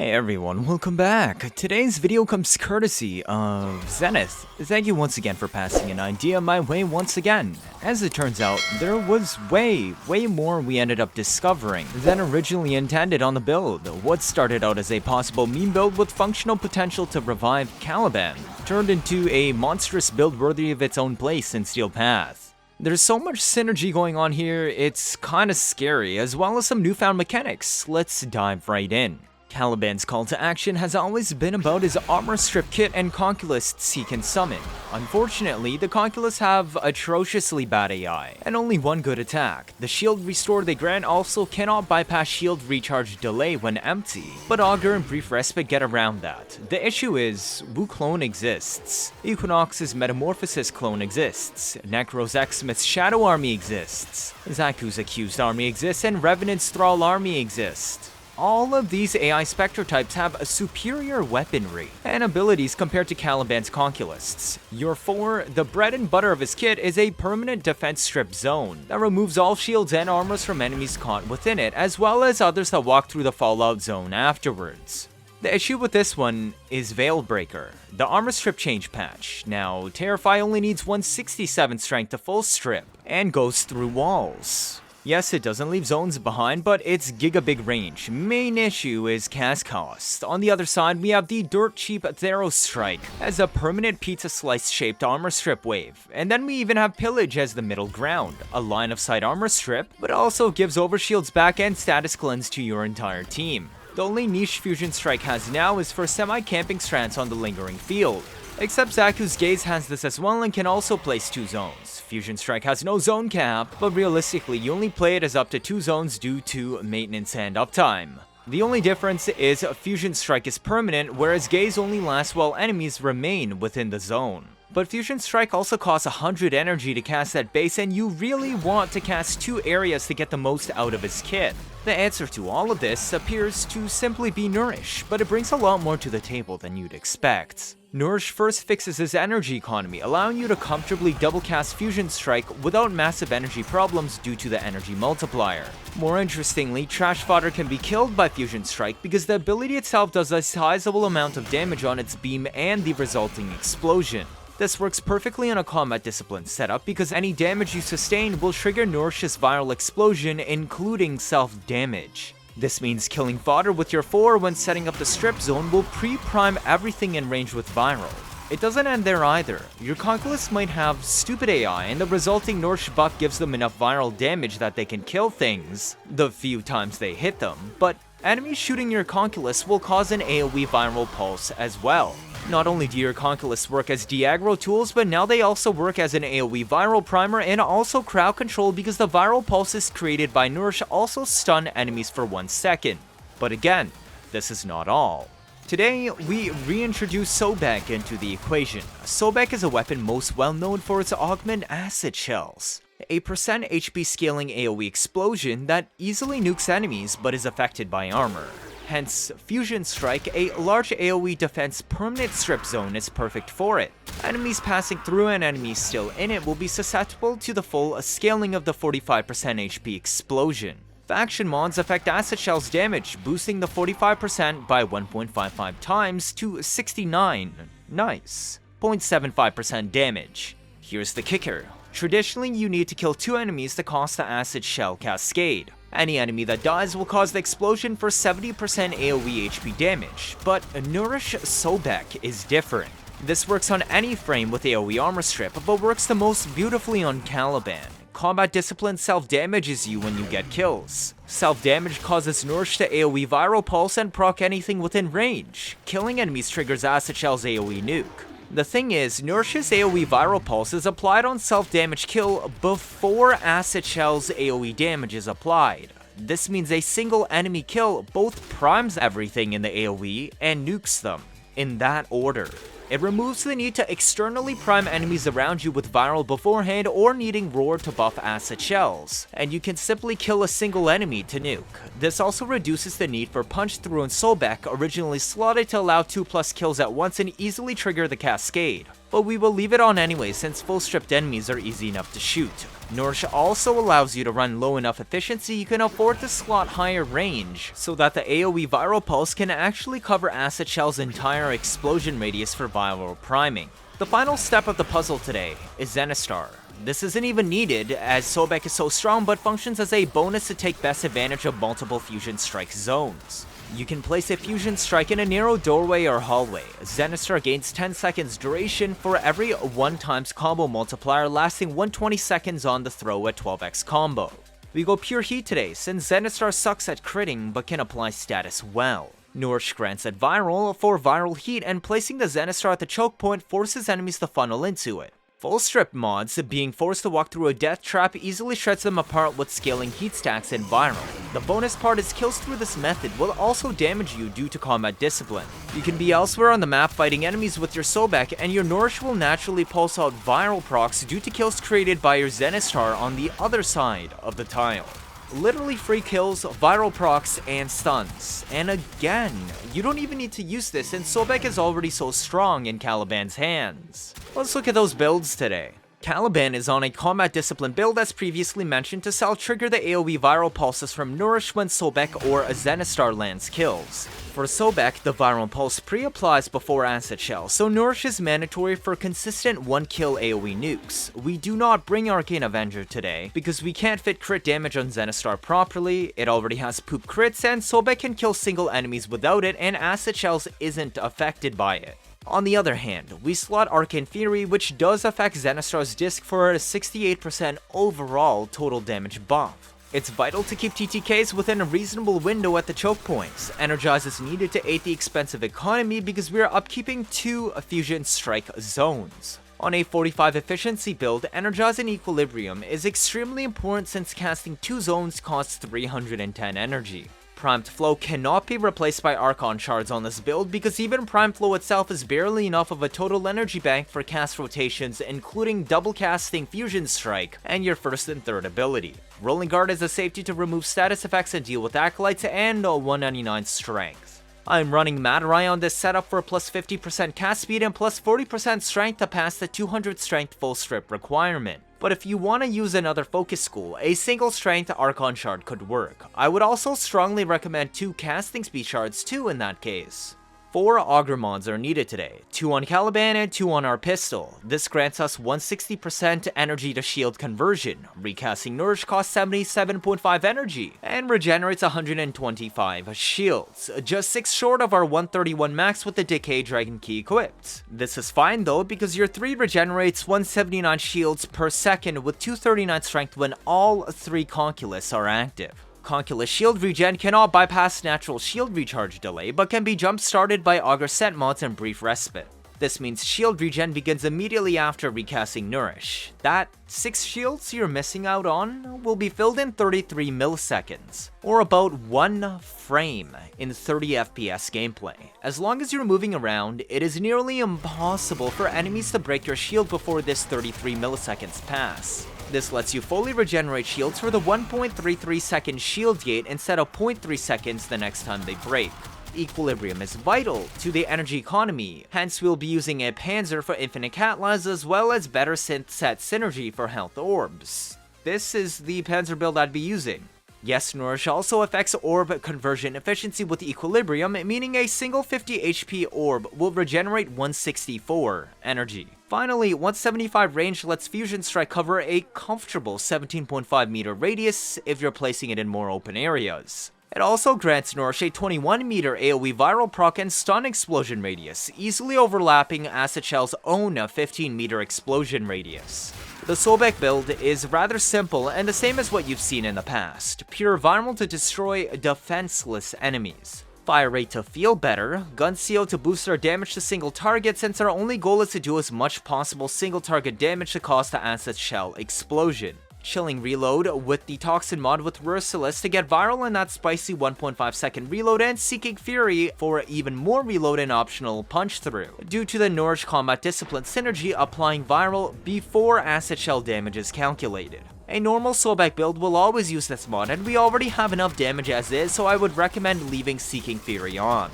Hey everyone, welcome back. Today's video comes courtesy of Zenith. Thank you once again for passing an idea my way once again. As it turns out, there was way more we ended up discovering than originally intended on the build. What started out as a possible meme build with functional potential to revive Caliban turned into a monstrous build worthy of its own place in Steel Path. There's so much synergy going on here, it's kinda scary, as well as some newfound mechanics. Let's dive right in. Caliban's call to action has always been about his armor strip kit and Conculysts he can summon. Unfortunately, the Conculysts have atrociously bad AI, and only one good attack. The shield restore they grant also cannot bypass shield recharge delay when empty, but Augur and Brief Respite get around that. The issue is, Wu clone exists, Equinox's Metamorphosis clone exists, Necro's Xmas Shadow Army exists, Zaku's Accused Army exists, and Revenant's Thrall Army exists. All of these AI Spectre types have a superior weaponry and abilities compared to Caliban's Conculysts. The bread and butter of his kit is a permanent defense strip zone that removes all shields and armors from enemies caught within it, as well as others that walk through the fallout zone afterwards. The issue with this one is Veilbreaker, the armor strip change patch. Now, Terrify only needs 167 strength to full strip and goes through walls. Yes, it doesn't leave zones behind, but it's giga big range. Main issue is cast cost. On the other side, we have the dirt cheap Theros Strike as a permanent pizza slice shaped armor strip wave. And then we even have Pillage as the middle ground, a line of sight armor strip, but also gives overshields back and status cleanse to your entire team. The only niche Fusion Strike has now is for semi-camping strats on the lingering field. Except Zaku's Gaze has this as well and can also place 2 zones. Fusion Strike has no zone cap, but realistically you only play it as up to 2 zones due to maintenance and uptime. The only difference is Fusion Strike is permanent, whereas Gaze only lasts while enemies remain within the zone. But Fusion Strike also costs 100 energy to cast at base, and you really want to cast 2 areas to get the most out of his kit. The answer to all of this appears to simply be Nourish, but it brings a lot more to the table than you'd expect. Nourish first fixes his energy economy, allowing you to comfortably double cast Fusion Strike without massive energy problems due to the energy multiplier. More interestingly, Trash Fodder can be killed by Fusion Strike because the ability itself does a sizable amount of damage on its beam and the resulting explosion. This works perfectly in a combat discipline setup because any damage you sustain will trigger Nourish's viral explosion, including self-damage. This means killing fodder with your 4 when setting up the strip zone will pre-prime everything in range with viral. It doesn't end there either. Your Conculysts might have stupid AI and the resulting Nourish buff gives them enough viral damage that they can kill things the few times they hit them, but enemies shooting your Conculysts will cause an AoE viral pulse as well. Not only do your Conculysts work as de-aggro tools, but now they also work as an AoE viral primer and also crowd control because the viral pulses created by Nourish also stun enemies for 1 second. But again, this is not all. Today, we reintroduce Sobek into the equation. Sobek is a weapon most well known for its augment acid shells, a percent HP scaling AoE explosion that easily nukes enemies but is affected by armor. Hence, Fusion Strike, a large AoE defense permanent strip zone, is perfect for it. Enemies passing through and enemies still in it will be susceptible to the full scaling of the 45% HP explosion. Faction mods affect acid shells damage, boosting the 45% by 1.55 times to 69. Nice. 0.75% damage. Here's the kicker. Traditionally, you need to kill 2 enemies to cause the acid shell cascade. Any enemy that dies will cause the explosion for 70% AoE HP damage, but Nourish Sobek is different. This works on any frame with AoE armor strip, but works the most beautifully on Caliban. Combat discipline self-damages you when you get kills. Self-damage causes Nourish to AoE viral pulse and proc anything within range. Killing enemies triggers Acid Shell's AoE nuke. The thing is, Nourish's AoE viral pulse is applied on self-damage kill before Acid Shell's AoE damage is applied. This means a single enemy kill both primes everything in the AoE and nukes them, in that order. It removes the need to externally prime enemies around you with viral beforehand or needing roar to buff acid shells, and you can simply kill a single enemy to nuke. This also reduces the need for punch through and Sobek, originally slotted to allow 2+ kills at once and easily trigger the cascade. But we will leave it on anyway since full stripped enemies are easy enough to shoot. Nourish also allows you to run low enough efficiency you can afford to slot higher range, so that the AoE Viral Pulse can actually cover Acid Shell's entire explosion radius for viral priming. The final step of the puzzle today is Zenistar. This isn't even needed, as Sobek is so strong, but functions as a bonus to take best advantage of multiple Fusion Strike zones. You can place a Fusion Strike in a narrow doorway or hallway. Zenistar gains 10 seconds duration for every 1 times combo multiplier, lasting 120 seconds on the throw at 12x combo. We go pure heat today, since Zenistar sucks at critting but can apply status well. Nourish grants it viral for viral heat, and placing the Zenistar at the choke point forces enemies to funnel into it. Full strip mods, being forced to walk through a death trap, easily shreds them apart with scaling heat stacks and viral. The bonus part is kills through this method will also damage you due to combat discipline. You can be elsewhere on the map fighting enemies with your Sobek, and your Nourish will naturally pulse out viral procs due to kills created by your Zenistar on the other side of the tile. Literally free kills, viral procs, and stuns. And again, you don't even need to use this, and Sobek is already so strong in Caliban's hands. Let's look at those builds today. Caliban is on a combat discipline build as previously mentioned to trigger the AoE viral pulses from Nourish when Sobek or a Zenistar lands kills. For Sobek, the viral pulse pre-applies before Acid Shell, so Nourish is mandatory for consistent 1-kill AoE nukes. We do not bring Arcane Avenger today, because we can't fit crit damage on Zenistar properly, it already has poop crits, and Sobek can kill single enemies without it, and Acid Shells isn't affected by it. On the other hand, we slot Arcane Fury, which does affect Zenistar's disc for a 68% overall total damage buff. It's vital to keep TTKs within a reasonable window at the choke points. Energize is needed to aid the expensive economy because we are upkeeping 2 Fusion Strike zones. On a 45 efficiency build, Energize and Equilibrium is extremely important since casting 2 zones costs 310 energy. Primed Flow cannot be replaced by Archon Shards on this build because even Primed Flow itself is barely enough of a total energy bank for cast rotations, including double casting Fusion Strike and your first and third ability. Rolling Guard is a safety to remove status effects and deal with Acolytes, and 199 Strength. I'm running Madarai on this setup for plus 50% cast speed and plus 40% strength to pass the 200 strength full strip requirement. But if you want to use another focus school, a single strength Archon Shard could work. I would also strongly recommend 2 casting speed shards too in that case. 4 Augur mods are needed today, 2 on Caliban and 2 on our pistol. This grants us 160% energy to shield conversion. Recasting Nourish costs 77.5 energy and regenerates 125 shields, just 6 short of our 131 max with the Decay Dragon Key equipped. This is fine though because your 3 regenerates 179 shields per second with 239 strength when all 3 Conculysts are active. Conculyst Shield Regen cannot bypass natural shield recharge delay, but can be jump-started by Augur set mods and Brief Respite. This means shield regen begins immediately after recasting Nourish. That 6 shields you're missing out on will be filled in 33 milliseconds, or about 1 frame in 30 FPS gameplay. As long as you're moving around, it is nearly impossible for enemies to break your shield before this 33 milliseconds pass. This lets you fully regenerate shields for the 1.33 second shield gate instead of 0.3 seconds the next time they break. Equilibrium is vital to the energy economy, hence we'll be using a Panzer for infinite catalysts as well as better synth set synergy for health orbs. This is the Panzer build I'd be using. Yes, Nourish also affects orb conversion efficiency with Equilibrium, meaning a single 50 HP orb will regenerate 164 energy. Finally, 175 range lets Fusion Strike cover a comfortable 17.5 meter radius if you're placing it in more open areas. It also grants Nourish a 21 meter AoE viral proc and stun explosion radius, easily overlapping Acid Shell's own 15 meter explosion radius. The Sobek build is rather simple and the same as what you've seen in the past, pure viral to destroy defenseless enemies. Fire rate to feel better, gun seal to boost our damage to single targets since our only goal is to do as much possible single target damage to cause the Acid Shell explosion. Chilling reload with the Toxin mod with Merciless to get viral in that spicy 1.5 second reload, and Seeking Fury for even more reload and optional punch through, due to the Nourish combat discipline synergy applying viral before Acid Shell damage is calculated. A normal Sobek build will always use this mod and we already have enough damage as is, so I would recommend leaving Seeking Fury on.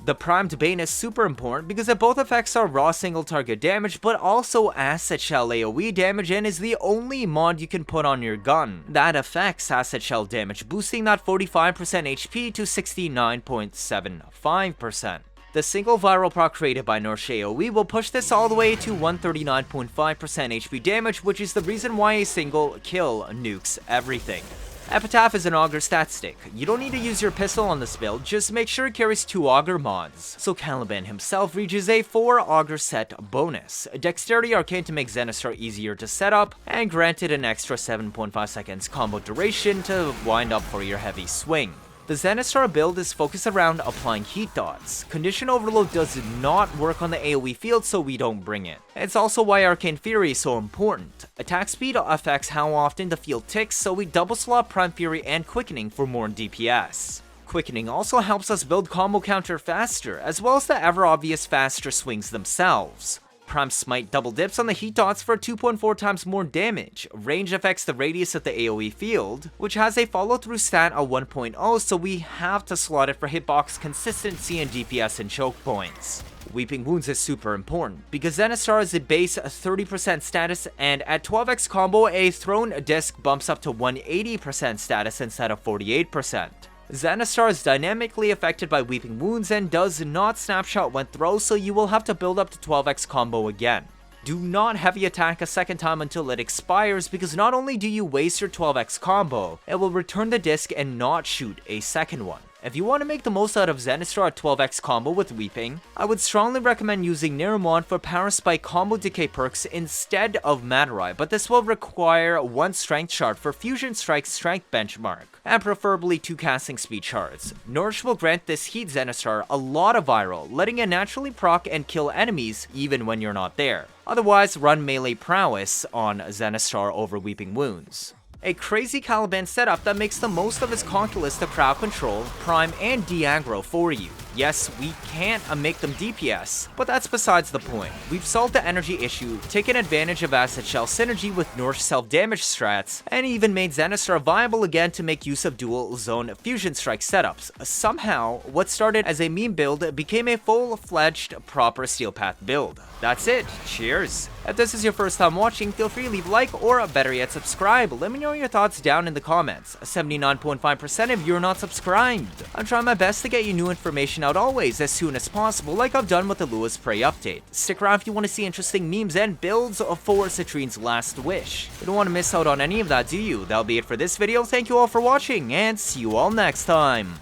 The primed Bane is super important because it both affects our raw single target damage but also Acid Shell AoE damage and is the only mod you can put on your gun that affects Acid Shell damage, boosting that 45% HP to 69.75%. The single viral proc created by Nourish AoE will push this all the way to 139.5% HP damage, which is the reason why a single kill nukes everything. Epitaph is an Augur stat stick. You don't need to use your pistol on this build, just make sure it carries 2 Augur mods. So Caliban himself reaches a 4 Augur set bonus, Dexterity Arcane to make Zenistar easier to set up, and granted an extra 7.5 seconds combo duration to wind up for your heavy swing. The Zenistar build is focused around applying heat dots. Condition Overload does not work on the AoE field, so we don't bring it. It's also why Arcane Fury is so important. Attack speed affects how often the field ticks, so we double slot Prime Fury and Quickening for more DPS. Quickening also helps us build combo counter faster, as well as the ever obvious faster swings themselves. Prime Smite double dips on the heat dots for 2.4 times more damage. Range affects the radius of the AoE field, which has a follow through stat of 1.0, so we have to slot it for hitbox consistency and DPS and choke points. Weeping Wounds is super important, because Zenistar is a base 30% status, and at 12x combo, a thrown disc bumps up to 180% status instead of 48%. Zenistar is dynamically affected by Weeping Wounds and does not snapshot when throw, so you will have to build up to 12x combo again. Do not heavy attack a second time until it expires, because not only do you waste your 12x combo, it will return the disc and not shoot a second one. If you want to make the most out of Zenistar at 12x combo with Weeping, I would strongly recommend using Neramon for Power Spike combo decay perks instead of Matarai, but this will require 1 strength shard for Fusion Strike's strength benchmark, and preferably 2 casting speed shards. Nourish will grant this heat Zenistar a lot of viral, letting it naturally proc and kill enemies even when you're not there. Otherwise, run melee Prowess on Zenistar over Weeping Wounds. A crazy Caliban setup that makes the most of his Conculysts to crowd control, prime, and de-aggro for you. Yes, we can't make them DPS, but that's besides the point. We've solved the energy issue, taken advantage of Acid Shell synergy with Nourish self-damage strats, and even made Zenistar viable again to make use of dual zone Fusion Strike setups. Somehow, what started as a meme build became a full-fledged proper Steel Path build. That's it, cheers! If this is your first time watching, feel free to leave a like or better yet subscribe. Let me know your thoughts down in the comments. 79.5% if you're not subscribed. I'm trying my best to get you new information out always as soon as possible, like I've done with the Lewis Prey update. Stick around if you want to see interesting memes and builds for Citrine's Last Wish. You don't want to miss out on any of that, do you? That'll be it for this video. Thank you all for watching, and see you all next time.